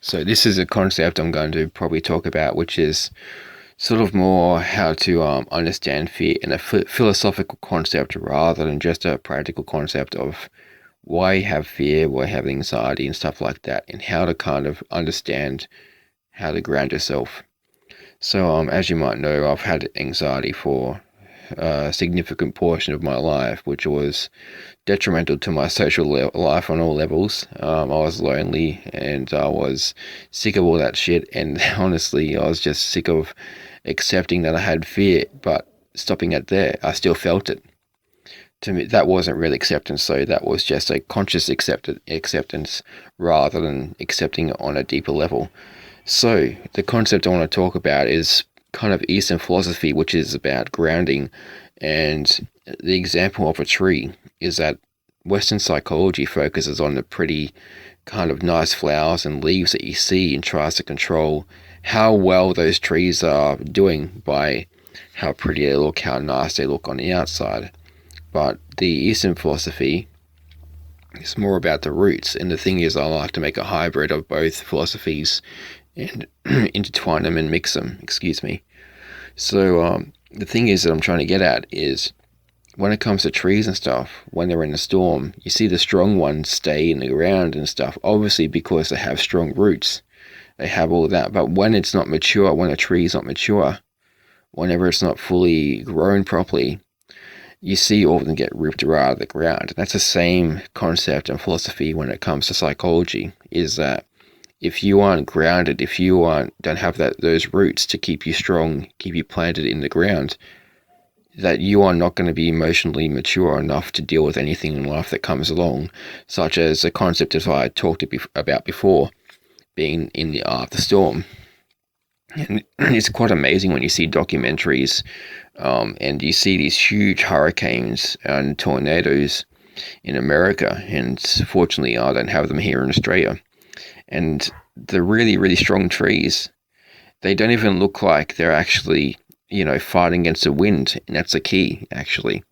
So this is a concept I'm going to probably talk about, which is sort of more how to understand fear in a philosophical concept rather than just a practical concept of why you have fear, why you have anxiety and stuff like that, and how to kind of understand how to ground yourself. So as you might know, I've had anxiety for a significant portion of my life, which was detrimental to my social life on all levels. I was lonely and I was sick of all that shit. And honestly, I was just sick of accepting that I had fear, but stopping it there. I still felt it. To me, that wasn't really acceptance, so that was just a conscious acceptance rather than accepting it on a deeper level. So, the concept I want to talk about is kind of Eastern philosophy, which is about grounding. And the example of a tree is that Western psychology focuses on the pretty kind of nice flowers and leaves that you see and tries to control how well those trees are doing by how pretty they look, how nice they look on the outside. But the Eastern philosophy is more about the roots. And the thing is, I like to make a hybrid of both philosophies and intertwine them and mix them. Excuse me. So the thing is that I'm trying to get at is when it comes to trees and stuff, when they're in a storm, you see the strong ones stay in the ground and stuff, obviously because they have strong roots. They have all that. But when it's not mature, when a tree is not mature, whenever it's not fully grown properly, you see all of them get ripped right out of the ground. And that's the same concept and philosophy when it comes to psychology, is that if you aren't grounded, if you don't have those roots to keep you strong, keep you planted in the ground, that you are not going to be emotionally mature enough to deal with anything in life that comes along, such as the concept that I talked about before, being in the eye of the storm. And it's quite amazing when you see documentaries and you see these huge hurricanes and tornadoes in America, and fortunately I don't have them here in Australia. And the really, really strong trees, they don't even look like they're actually, fighting against the wind. And that's the key, actually,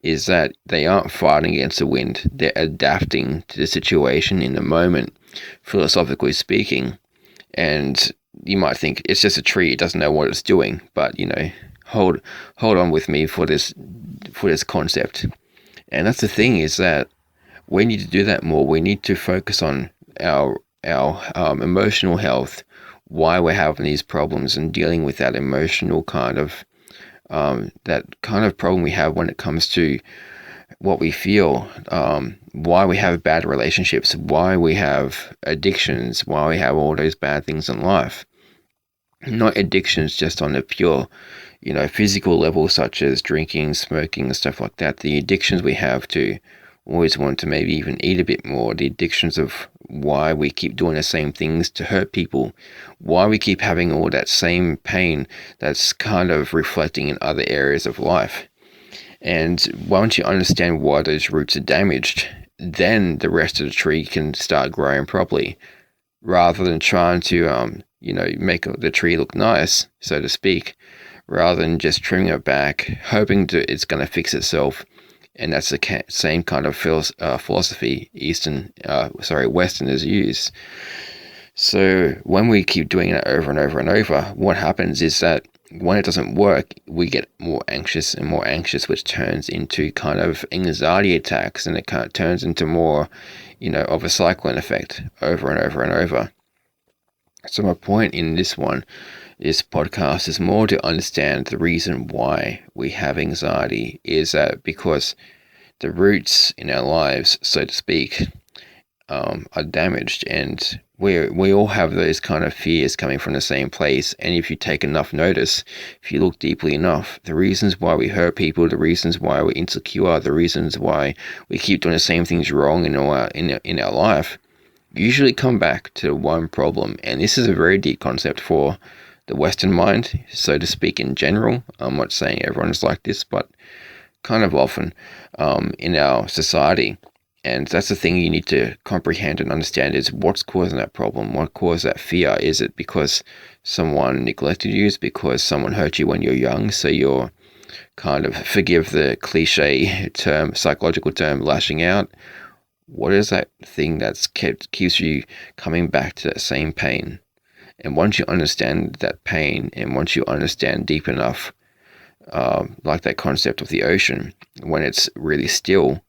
is that they aren't fighting against the wind. They're adapting to the situation in the moment, philosophically speaking. And you might think it's just a tree, it doesn't know what it's doing. But, hold on with me for this concept. And that's the thing, is that we need to do that more. We need to focus on our emotional health, why we're having these problems, and dealing with that emotional that kind of problem we have when it comes to what we feel, why we have bad relationships, why we have addictions, why we have all those bad things in life. Not addictions just on the pure, physical level, such as drinking, smoking, and stuff like that. The addictions we have to always want to maybe even eat a bit more. The addictions of why we keep doing the same things to hurt people, why we keep having all that same pain that's kind of reflecting in other areas of life. And once you understand why those roots are damaged, then the rest of the tree can start growing properly, rather than trying to make the tree look nice, so to speak, rather than just trimming it back, hoping that it's going to fix itself. And that's the same kind of philosophy Westerners use. So when we keep doing it over and over and over, what happens is that when it doesn't work, we get more anxious and more anxious, which turns into kind of anxiety attacks, and it kind of turns into more, of a cyclone effect over and over and over. So my point in this podcast is more to understand the reason why we have anxiety is that because the roots in our lives, so to speak, are damaged, and we all have those kind of fears coming from the same place. And if you take enough notice, if you look deeply enough, the reasons why we hurt people, the reasons why we're insecure, the reasons why we keep doing the same things wrong in our life, usually come back to one problem. And this is a very deep concept for the Western mind, so to speak, in general. I'm not saying everyone's like this, but kind of often in our society. And that's the thing you need to comprehend and understand, is what's causing that problem, what caused that fear. Is it because someone neglected you? Is it because someone hurt you when you're young, so you're kind of, forgive the cliche term, psychological term, lashing out? What is that thing that's keeps you coming back to that same pain? And once you understand that pain, and once you understand deep enough, like that concept of the ocean, when it's really still,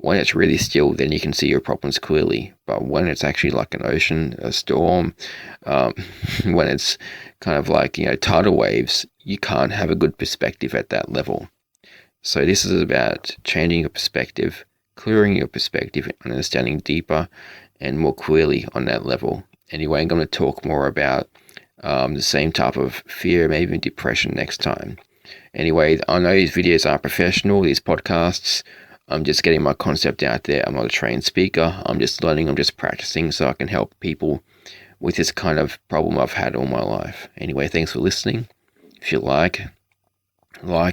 then you can see your problems clearly. But when it's actually like an ocean, a storm, um, when it's kind of like, tidal waves, you can't have a good perspective at that level. So this is about changing your perspective, clearing your perspective, and understanding deeper and more clearly on that level. Anyway, I'm going to talk more about the same type of fear, maybe even depression next time. Anyway, I know these videos aren't professional, these podcasts. I'm just getting my concept out there. I'm not a trained speaker. I'm just learning, I'm just practicing so I can help people with this kind of problem I've had all my life. Anyway, thanks for listening. If you like,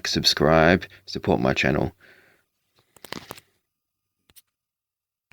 subscribe, support my channel.